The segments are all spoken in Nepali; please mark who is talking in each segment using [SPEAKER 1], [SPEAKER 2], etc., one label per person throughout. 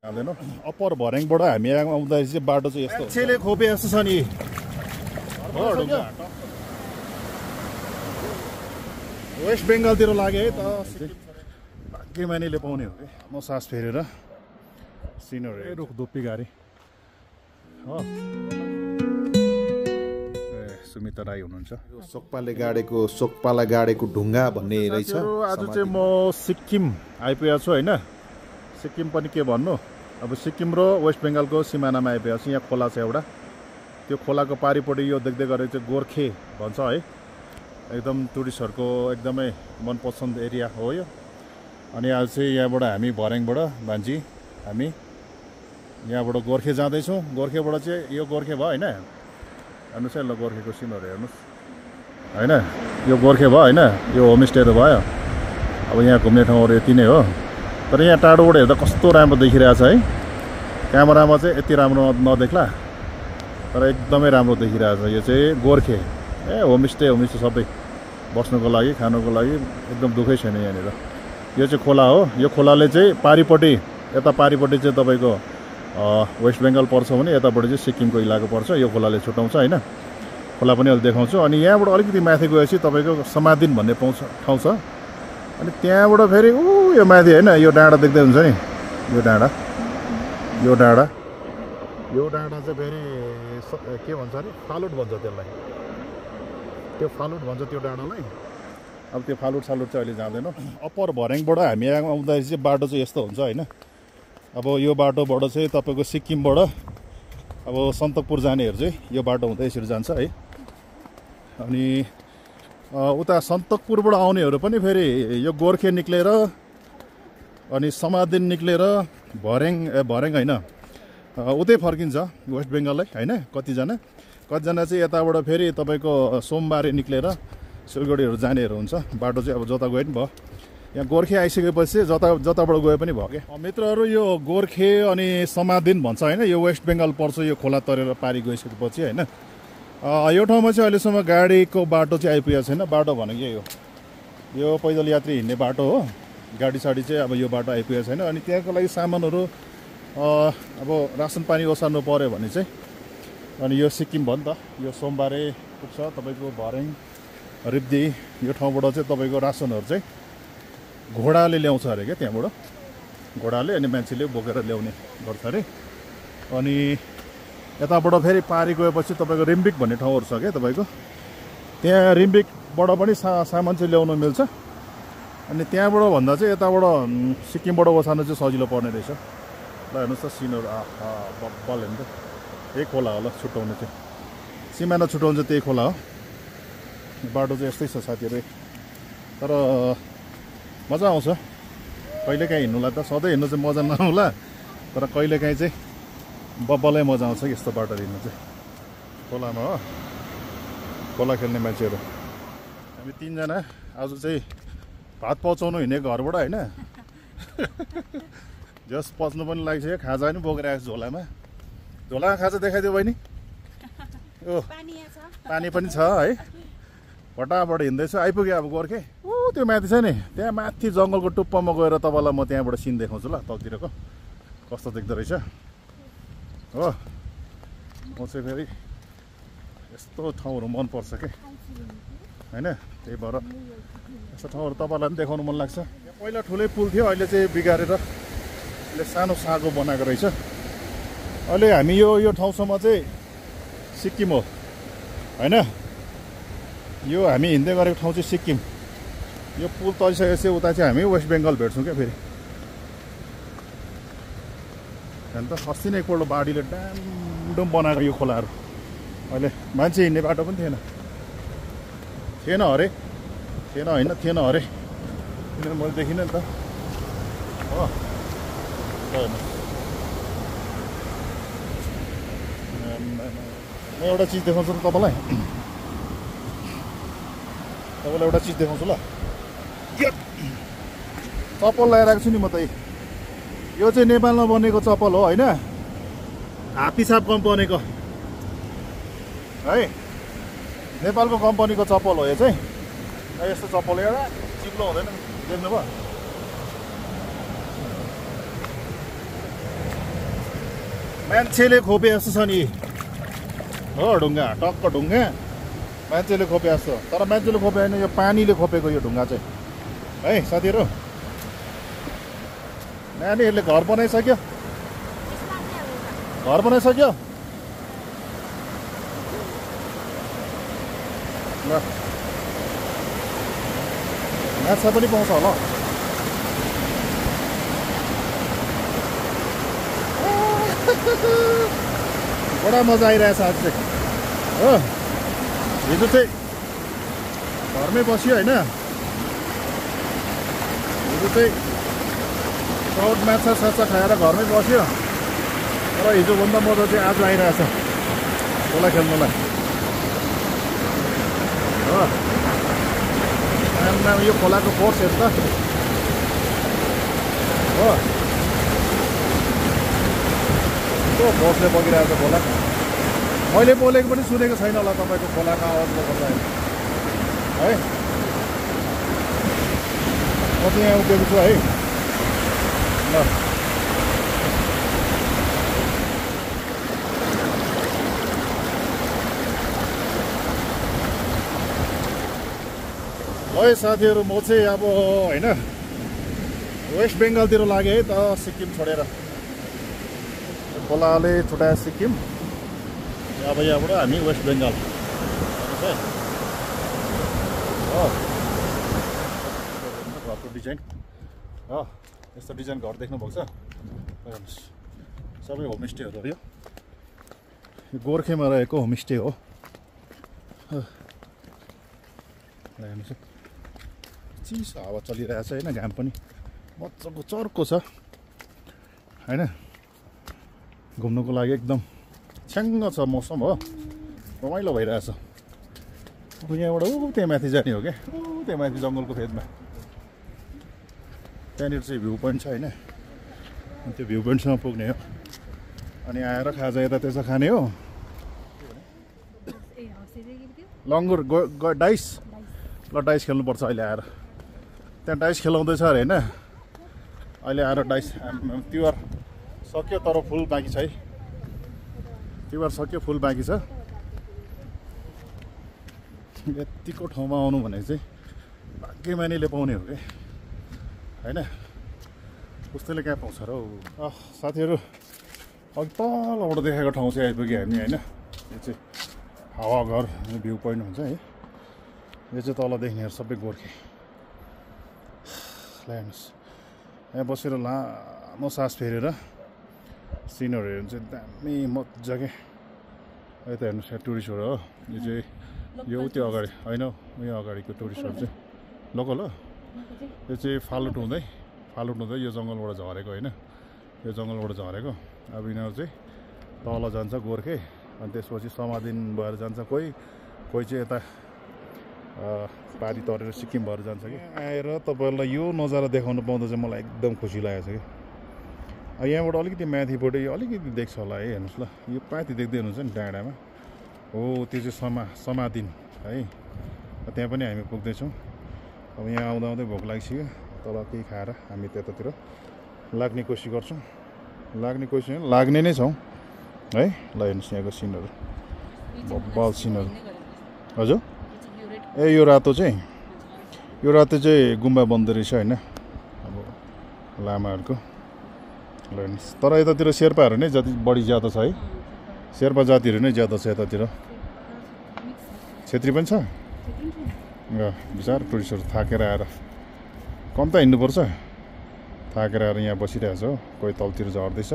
[SPEAKER 1] जाँदैन अप्पर भर्याङबाट हामी आउँदाखेरि चाहिँ बाटो चाहिँ यस्तो मान्छेले खोपे जस्तो छ नि वेस्ट बेङ्गालतिर लाग्यो है त के मानिले पाउने हो कि म सास फेरेर सिनहरू रुख धुप्पी गाडी हो सुमिता राई हुनुहुन्छ
[SPEAKER 2] सोक्पाले गाडेको ढुङ्गा भन्ने रहेछ।
[SPEAKER 1] आज चाहिँ म सिक्किम आइपुगेको छु होइन। सिक्किम पनि के भन्नु अब सिक्किम र वेस्ट बेङ्गालको सिमानामा आइपुगेको छु। यहाँ खोला छ एउटा, त्यो खोलाको पारिपट्टि यो देख्दै गरेर चाहिँ गोर्खे भन्छ है। एकदम टुरिस्टहरूको एकदमै मनपसन्द एरिया हो यो। अनि आज चाहिँ यहाँबाट हामी भर्याङबाट भान्जी हामी यहाँबाट गोर्खे जाँदैछौँ। गोर्खेबाट चाहिँ यो गोर्खे भयो होइन, हेर्नुहोस् है ल गोर्खेको सिनहरू हेर्नुहोस् होइन। यो गोर्खे भयो होइन, यो होमस्टेहरू भयो। अब यहाँ घुम्ने ठाउँहरू यति नै हो, तर यहाँ टाढोबाट हेर्दा कस्तो राम्रो देखिरहेछ है। क्यामेरामा चाहिँ यति राम्रो नदेख्ला, तर एकदमै राम्रो देखिरहेछ। यो चाहिँ गोर्खे होमस्टे सबै बस्नुको लागि खानुको लागि एकदम दुःखै छैन यहाँनिर। यो चाहिँ खोला हो। यो खोलाले चाहिँ पारिपट्टि यता पारिपट्टि चाहिँ तपाईँको वेस्ट बेङ्गाल पर्छ भने यतापट्टि चाहिँ सिक्किमको इलाका पर्छ। यो खोलाले छुट्याउँछ होइन। खोला पनि अहिले देखाउँछु। अनि यहाँबाट अलिकति माथि गएपछि तपाईँको समाधिन भन्ने ठाउँ छ। अनि त्यहाँबाट फेरि यो माथि होइन, यो डाँडा देख्दै हुन्छ नि, यो डाँडा चाहिँ फेरि के भन्छ अरे फालुट भन्छ त्यसलाई, त्यो फालुट भन्छ त्यो डाँडालाई। अब त्यो फालुट सालुट चाहिँ अहिले जाँदैन। अप्पर भर्याङबाट हामी आउँदाखेरि चाहिँ बाटो चाहिँ यस्तो हुन्छ होइन। अब यो बाटोबाट चाहिँ तपाईँको सिक्किमबाट अब सन्तकपुर जानेहरू चाहिँ यो बाटो हुँदै यसरी जान्छ है। अनि उता सन्तकपुरबाट आउनेहरू पनि फेरि यो गोर्खे निक्लेर अनि समाधिन निक्लेर भर्याङ होइन उतै फर्किन्छ वेस्ट बेङ्गालै होइन। कतिजना चाहिँ यताबाट फेरि तपाईँको सोमबारे निक्लेर सिलगढीहरू जानेहरू हुन्छ। बाटो चाहिँ अब जता गए पनि भयो। यहाँ गोर्खे आइसकेपछि जताबाट गए पनि भयो क्या मित्रहरू। यो गोर्खे अनि समाधिन भन्छ होइन, यो वेस्ट बेङ्गाल पर्छ। यो खोला तरेर पारी गइसकेपछि होइन। यो ठाउँमा चाहिँ अहिलेसम्म गाडीको बाटो चाहिँ आइपुगेको छैन। बाटो भनेको यही हो, यो पैदल यात्री हिँड्ने बाटो हो। गाडी साडी चाहिँ अब यो बाटो आइपुगेको छैन। अनि त्यहाँको लागि सामानहरू अब रासन पानी ओसार्नु पऱ्यो भने चाहिँ अनि यो सिक्किम भयो नि त। यो सोमबारे पुग्छ तपाईँको भर्याङ रिब्दी यो ठाउँबाट चाहिँ तपाईँको रासनहरू चाहिँ घोडाले ल्याउँछ अरे क्या त्यहाँबाट, घोडाले अनि मान्छेले बोकेर ल्याउने गर्छ अरे। अनि यताबाट फेरि पारी गएपछि तपाईँको रिम्बिक भन्ने ठाउँहरू छ क्या तपाईँको, त्यहाँ रिम्बिकबाट पनि सामान चाहिँ ल्याउनु मिल्छ। अनि त्यहाँबाट भन्दा चाहिँ यताबाट सिक्किमबाट ओसार्नु चाहिँ सजिलो पर्ने रहेछ। ल हेर्नुहोस् त सिनहरू बल हेर्नु त, यही खोला हो ल छुट्याउने चाहिँ, सिमाना छुट्याउनु चाहिँ त्यही खोला हो। बाटो चाहिँ यस्तै छ साथीहरू। तर मजा आउँछ कहिलेकाहीँ हिँड्नुलाई। त सधैँ हिँड्नु चाहिँ मजा नआउला, तर कहिलेकाहीँ चाहिँ बब्बलै मजा आउँछ यस्तो बाटो हिँड्नु चाहिँ खोलामा हो। खोला खेल्ने मान्छेहरू हामी तिनजना आज चाहिँ भात पचाउनु हिँडेको घरबाट होइन। जस पच्नु पनि लागिसक्यो, खाजा पनि बोकेर आएको झोलामा। झोलामा खाजा देखाइदियो बहिनी। ओ पानी पनि छ है। फटाफट हिँड्दैछु, आइपुग्यो अब गोर्खे। त्यो माथि छ नि, त्यहाँ माथि जङ्गलको टुप्पामा गएर तपाईँलाई म त्यहाँबाट सिन देखाउँछु ल तलतिरको कस्तो देख्दो रहेछ हो। म चाहिँ फेरि यस्तो ठाउँहरू मनपर्छ क्या होइन, त्यही भएर यस्तो ठाउँहरू तपाईँलाई पनि देखाउनु मन लाग्छ। पहिला ठुलै पुल थियो, अहिले चाहिँ बिगारेर अहिले सानो साँगो बनाएको रहेछ। अहिले हामी यो ठाउँसम्म चाहिँ सिक्किम हो होइन। यो हामी हिँड्दै गरेको ठाउँ चाहिँ सिक्किम। यो पुल तरिसकेपछि उता चाहिँ हामी वेस्ट बेङ्गाल भेट्छौँ क्या फेरि। अन्त अस्ति नै एकपल्ट बाढीले डामडुम बनाएको यो खोलाहरू। अहिले मान्छे हिँड्ने बाटो पनि थिएन अरे, थिएन अरे, किनभने मैले देखिनँ नि त हो। म एउटा चिज देखाउँछु नि तपाईँलाई एउटा चिज देखाउँछु ल। चप्पल लगाइरहेको छु नि म त। यो चाहिँ नेपालमा बनेको चप्पल हो होइन, हात्तीसाप कम्पनीको है, नेपालको कम्पनीको चप्पल हो यो चाहिँ। यस्तो चप्पल एउटा चिप्लो हुँदैन, देख्नुभयो। मान्छेले खोपे जस्तो छ नि हो ढुङ्गा टक्क ढुङ्गा मान्छेले खोपे जस्तो तर मान्छेले खोपे होइन यो पानीले खोपेको यो ढुङ्गा चाहिँ है साथीहरू नानीहरूले घर बनाइसक्यो घर बनाइसक्यो ल माछा पनि पाउँछ होला बडा मजा आइरहेछ आज चाहिँ हो हिजो चाहिँ घरमै बस्यो होइन हिजो चाहिँ ट्राउट माछा साछा खाएर घरमै बस्यो तर हिजोभन्दा मजा चाहिँ आज आइरहेछ खोला खेल्नुलाई हो यो खोलाको फोर्स हेर्छ हो कस्तो फोर्सले बगिरहेको छ खोला मैले बोलेको पनि सुनेको छैन होला तपाईँको खोलाको आवाजले गर्दा है म चाहिँ यहाँ उभिएको छु है ल है साथीहरू म चाहिँ अब होइन वेस्ट बेङ्गालतिर लागेँ है त सिक्किम छोडेर खोलाले छुट्याए सिक्किम अब यहाँबाट हामी वेस्ट बेङ्गाल घरको डिजाइन हो यस्तो डिजाइन घर देख्नुभएको छ सबै होमस्टेहरू हो यो गोर्खेमा रहेको होमस्टे हो हेर्नुहोस् चिसो हावा चलिरहेछ होइन घाम पनि मजाको चर्को छ होइन घुम्नुको लागि एकदम छ्याङ्ग छ मौसम हो रमाइलो भइरहेछ अब यहाँबाट त्यहाँ माथि जाने हो क्या त्यहाँ माथि जङ्गलको फेदमा त्यहाँनिर चाहिँ भ्यू पोइन्ट छ होइन अनि त्यो भ्यू पोइन्टसम्म पुग्ने हो अनि आएर खाजा यता त्यसो खाने हो लङ्गुर डाइस ल डाइस खेल्नुपर्छ अहिले आएर त्यहाँ डाइस खेलाउँदैछ अरे होइन अहिले आएर डाइस तिहार सक्यो तर फुल बाँकी छ है तिहार सक्यो फुल बाँकी छ यतिको ठाउँमा आउनु भनेको चाहिँ भाग्य मानिले पाउने हो कि होइन कस्तैले कहाँ पाउँछ र हौ साथीहरू अघि तलबाट देखाएको ठाउँ चाहिँ आइपुग्यो हामी होइन यो चाहिँ हावाघर भ्यू पोइन्ट हुन्छ है यो चाहिँ तल देख्नेहरू सबै गोर्खे हेर्नुहोस् यहाँ बसेर लामो सास फेरेर सिनहरू हेर्नु चाहिँ दामी मजाकै यता हेर्नुहोस् यहाँ टुरिस्टहरू हो यो चाहिँ यो त्यो अगाडि होइन यो अगाडिको टुरिस्टहरू चाहिँ लोकल हो यो चाहिँ फालुट हुँदै यो जङ्गलबाट झरेको होइन यो जङ्गलबाट झरेको अब यिनीहरू चाहिँ तल जान्छ गोर्खे अनि त्यसपछि समाधिन भएर जान्छ कोही चाहिँ यता पारी तरेर सिक्किम भएर जान्छ कि आएर तपाईँहरूलाई यो नजारा देखाउनु पाउँदा चाहिँ मलाई एकदम खुसी लागेको छ कि अब यहाँबाट अलिकति माथिपट्टि अलिकति देख्छ होला है हेर्नुहोस् ल यो पाती देख्दै हुनुहुन्छ नि डाँडामा हो त्यो चाहिँ समाधिन है त्यहाँ पनि हामी पुग्दैछौँ अब यहाँ आउँदा आउँदै भोक लागिसक्यो तल केही खाएर हामी त्यतातिर लाग्ने कोसिस गर्छौँ लाग्ने नै छौँ है ल हेर्नुहोस् यहाँको सिनहरू बल सिनहरू हजुर ए यो रातो चाहिँ गुम्बा बन्दो रहेछ होइन अब लामाहरूको ल हेर्नुहोस् तर यतातिर शेर्पाहरू नै जति बढी ज्यादा छ है शेर्पा जातिहरू नै ज्यादा छ यतातिर छेत्री पनि छ बिचार टुरिस्टहरू थाकेर आएर कम त हिँड्नुपर्छ थाकेर आएर यहाँ बसिरहेको छ हो कोही तलतिर झर्दैछ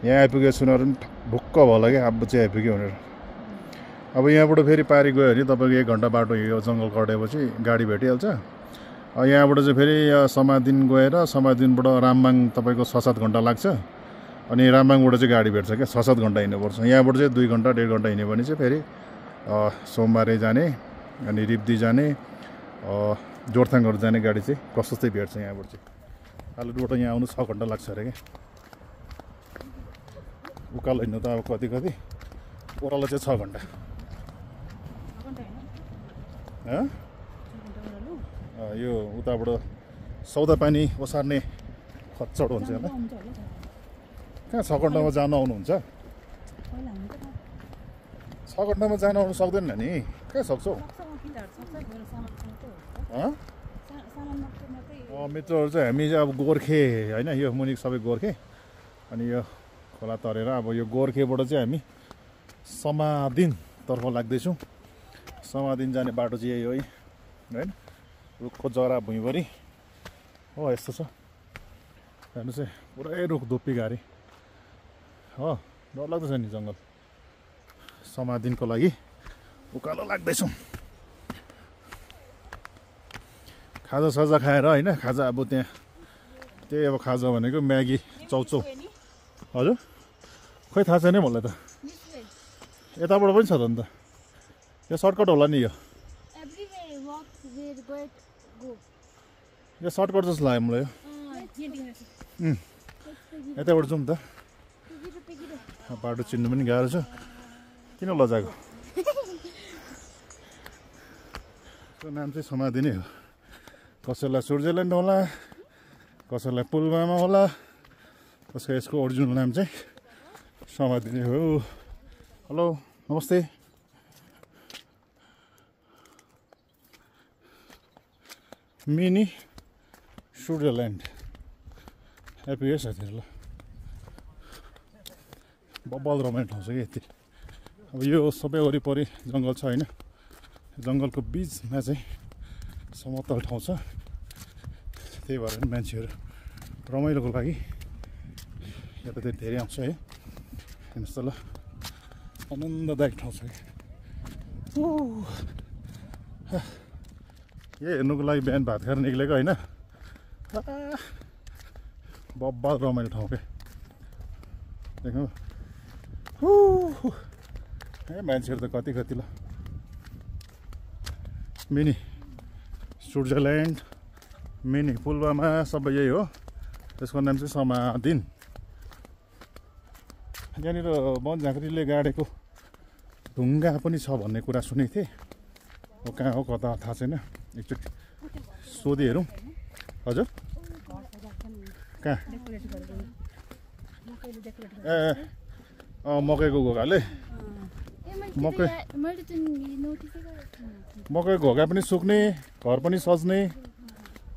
[SPEAKER 1] यहाँ आइपुगेको सुनाहरू पनि ढुक्क भयो क्या अब चाहिँ आइपुग्यो भनेर अब यहाँबाट फेरि पारी गयो भने तपाईँको 1 घन्टा बाटो यो जङ्गल कटेपछि गाडी भेटिहाल्छ यहाँबाट चाहिँ फेरि समाधिन गएर समाधिनबाट रामबाङ तपाईँको 6-7 घन्टा लाग्छ अनि रामबाङबाट चाहिँ गाडी भेट्छ क्या 6-7 घन्टा हिँड्नुपर्छ यहाँबाट चाहिँ 2 घन्टा 1.5 घन्टा हिँड्यो भने चाहिँ फेरि सोमबारे जाने अनि रिब्दी जाने जोरथाङहरू जाने गाडी चाहिँ प्रशस्तै भेट्छ यहाँबाट चाहिँ फालुटबाट यहाँ आउनु 6 घन्टा लाग्छ अरे क्या उकालो हिँड्नु त अब कति ओह्रालो चाहिँ 6 घन्टा यो उताबाट सौदा पानी ओसार्ने खच्चड हुन्छ होला कहाँ 6 घन्टामा जान आउनुहुन्छ? 6 घन्टामा जान आउनु सक्दैन नि, कहाँ सक्छौ? मित्रहरू चाहिँ हामी चाहिँ अब गोर्खे होइन, यो मुनि सबै गोर्खे। अनि यो खोला तरेर अब यो गोर्खेबाट चाहिँ हामी समाधिनतर्फ लाग्दैछौँ। समाधिन जाने बाटो चाहिँ यही हो होइन, रुखको जरा भुइँभरि हो यस्तो छ। हेर्नुहोस् है, पुरै रुख धुप्पी घारी हो, डरलाग्दो छ नि जङ्गल। समाधिनको लागि उकालो लाग्दैछौँ। खाजा साजा खाएर होइन, खाजा अब त्यहाँ त्यही अब खाजा भनेको म्यागी चाउचाउ। हजुर खोइ थाहा छैन मलाई त, यताबाट पनि छ त अन्त, यो सर्टकट होला नि, यो सर्टकट जस्तो लाग्यो मलाई यो। यताबाट जाउँ त, बाटो चिन्नु पनि गाह्रो छ, किन लजाएको? यसको नाम चाहिँ समाधि नै हो। कसैलाई स्विट्जरल्यान्ड होला, कसैलाई पुलवामा होला, कसै यसको ओरिजिनल नाम चाहिँ समाधि नै हो। हेलो नमस्ते। मिनी स्विट्जरल्यान्ड ह्याप्पी इयर्स साथीहरू। ल बब्बल रमाइलो ठाउँ छ कि यति। अब यो सबै वरिपरि जङ्गल छ होइन, जङ्गलको बिचमा चाहिँ समतल ठाउँ छ, त्यही भएर पनि मान्छेहरू रमाइलोको लागि यतातिर धेरै आउँछ है। हेर्नुहोस् त ल, आनन्ददायक ठाउँ छ कि। यही हेर्नुको लागि बिहान भात खाएर निक्लेको होइन, बब्बल रमाइलो ठाउँ क्या। देख्नु ए मान्छेहरू त कति कति ल। मिनी स्विट्जरल्यान्ड, मिनी पुलवामा सबै यही हो। त्यसको नाम चाहिँ समाधिन। यहाँनिर वन झाँक्रीले गाडेको ढुङ्गा पनि छ भन्ने कुरा सुनेको थिएँ। हो कहाँ हो कता थाहा छैन, एकचोटि सोधी हेरौँ। हजुर कहाँ? ए मकैको घोगाले, मकैको घोगा पनि सुक्ने, घर पनि सज्ने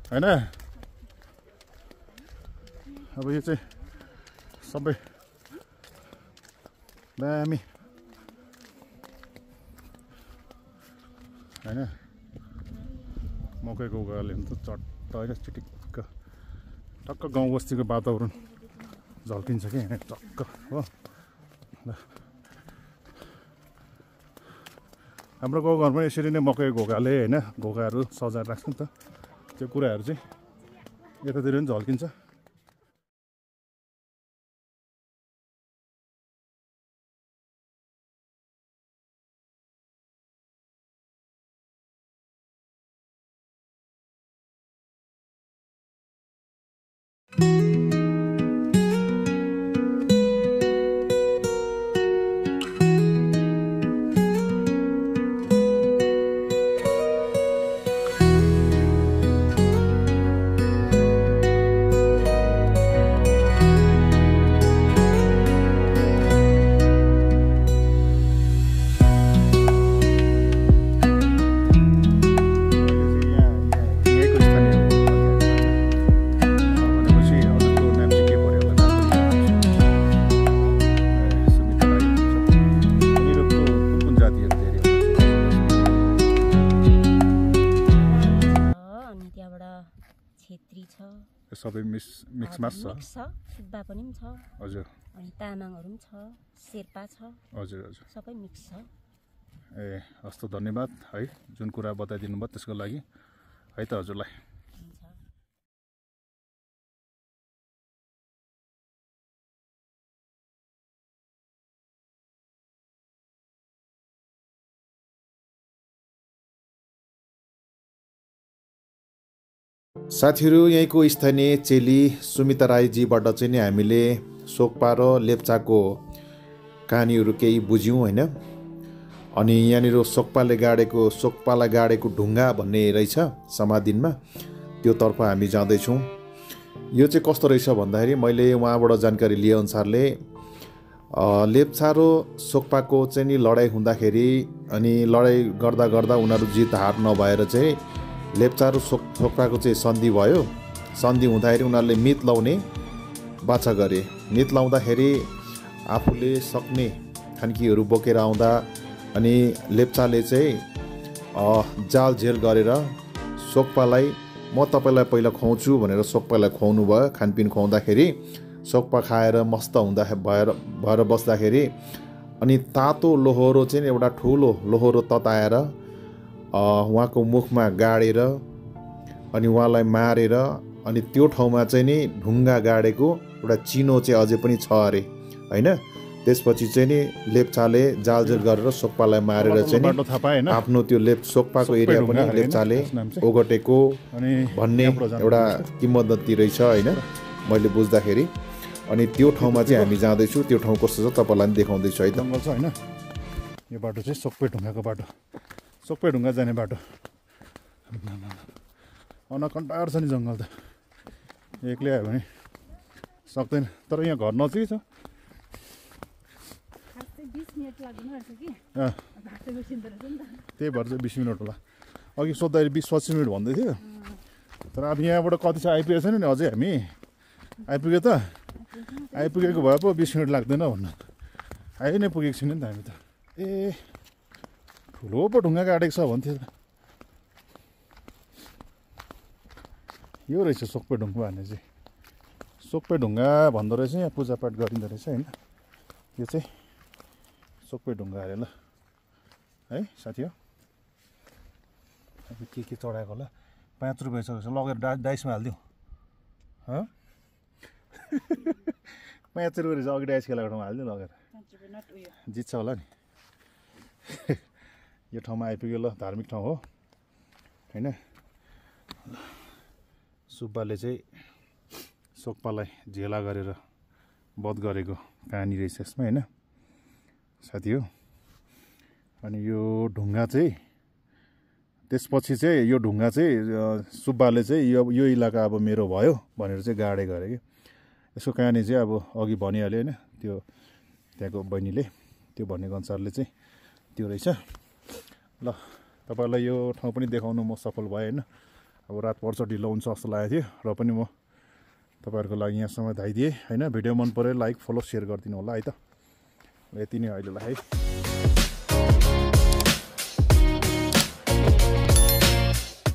[SPEAKER 1] होइन। अब यो चाहिँ सबै दामी होइन। मकैको घोगाले त चट्ट होइन, चिटिक्क टक्क गाउँ बस्तीको वातावरण झल्किन्छ कि यहाँ टक्क हो। हाम्रो गाउँघरमा यसरी नै मकैको घोगाले होइन, घोगाहरू सजाएर राख्छ नि त, त्यो कुराहरू चाहिँ यतातिर पनि झल्किन्छ। सबै मिक्स मास छ,
[SPEAKER 3] सुब्बा पनि छ,
[SPEAKER 1] हजुर,
[SPEAKER 3] अनि तामाङहरू पनि छ, शेर्पा छ,
[SPEAKER 1] हजुर हजुर,
[SPEAKER 3] सबै मिक्स छ।
[SPEAKER 1] ए हस् त धन्यवाद है, जुन कुरा बताइदिनु भयो त्यसको लागि है त हजुरलाई।
[SPEAKER 2] साथीहरू, यहीँको स्थानीय चेली सुमिता राईजीबाट चाहिँ नि हामीले सोक्पा र लेप्चाको कहानीहरू केही बुझ्यौँ होइन। अनि यहाँनिर सोक्पालाई गाडेको ढुङ्गा भन्ने रहेछ समाधिनमा, त्योतर्फ हामी जाँदैछौँ। यो चाहिँ कस्तो रहेछ भन्दाखेरि मैले उहाँबाट जानकारी लिएअनुसारले लेप्चा र सोक्पाको चाहिँ नि लडाइँ हुँदाखेरि अनि लडाइँ गर्दा गर्दा उनीहरू जित हार नभएर चाहिँ लेप्चा र सोक्पाको चाहिँ सन्धि भयो। सन्धि हुँदाखेरि उनीहरूले मित लाउने बाचा गरे। मित लाउँदाखेरि आफूले सक्ने खान्कीहरू बोकेर आउँदा अनि लेप्चाले चाहिँ जाल झेल गरेर सोक्पालाई म तपाईँलाई पहिला खुवाउँछु भनेर सोक्पालाई खुवाउनु भयो। खानपिन खुवाउँदाखेरि सोक्पा खाएर मस्त हुँदा भएर बस्दाखेरि अनि तातो लोहोरो चाहिँ एउटा ठुलो लोहोरो तताएर उहाँको मुखमा गाडेर अनि उहाँलाई मारेर अनि त्यो ठाउँमा चाहिँ नि ढुङ्गा गाडेको एउटा चिनो चाहिँ अझै पनि छ अरे होइन। त्यसपछि चाहिँ नि लेप्चाले जालजेल गरेर सोक्पालाई मारेर चाहिँ आफ्नो त्यो सोक्पाको एरिया पनि लेप्चाले ओगटेको भन्ने एउटा किम्वदन्ती रहेछ होइन मैले बुझ्दाखेरि। अनि त्यो ठाउँमा चाहिँ हामी जाँदैछौँ। त्यो ठाउँ कस्तो छ तपाईँलाई पनि देखाउँदैछु है।
[SPEAKER 1] जङ्गल छ होइन। यो बाटो चाहिँ सोक्पे ढुङ्गाको बाटो, सोक्पे ढुङ्गा जाने बाटो। अनकन्टार छ नि जङ्गल त, एक्लै आयो भने सक्दैन। तर यहाँ घर नजिकै छ। त्यही भएर चाहिँ 20 मिनट होला। अघि सोद्धाखेरि 20-25 मिनट भन्दै थियो। तर अब यहाँबाट कति चाहिँ आइपुगेको छैन नि अझै। हामी आइपुग्यो त, आइपुगेको भए पो 20 मिनट लाग्दैन भन्नु। आइ नै पुगेको छैन नि त हामी त। ए ठुलो पो ढुङ्गा काटेको छ भन्थ्यो त। यो रहेछ सोक्पे ढुङ्गा भन्ने चाहिँ। सोक्पे ढुङ्गा भन्दो रहेछ, यहाँ पूजापाठ गरिँदो रहेछ होइन। यो चाहिँ सोक्पे ढुङ्गा अरे ल है साथी हो। अब के चढाएको होला। 5 रुपियाँ छ लगेर डाइसमा हालिदिउँ। 5 रुपियाँ रहेछ। अघि डाइस खेलाको ठाउँमा हालिदिउँ लगेर। जित्छ होला नि। यो ठाउँमा आइपुग्यो ल, धार्मिक ठाउँ हो होइन। सुब्बाले चाहिँ सोक्पालाई झेला गरेर वध गरेको कहानी रहेछ यसमा होइन साथी हो। अनि यो ढुङ्गा चाहिँ त्यसपछि चाहिँ यो ढुङ्गा चाहिँ सुब्बाले चाहिँ यो इलाका अब मेरो भयो भनेर चाहिँ गाडे गरे कि। यसको कहानी चाहिँ अब अघि भनिहाल्यो होइन। त्यो त्यहाँको बहिनीले त्यो भनेको अनुसारले चाहिँ त्यो रहेछ ल। तपाईँलाई यो ठाउँ पनि देखाउनु म सफल भएँ होइन। अब रात पर्छ ढिलो हुन्छ जस्तो लागेको थियो र पनि म तपाईँहरूको लागि यहाँसम्म धाइदिएँ होइन। भिडियो मन पऱ्यो लाइक फलो सेयर गरिदिनु होला है त। यति नै अहिलेलाई है।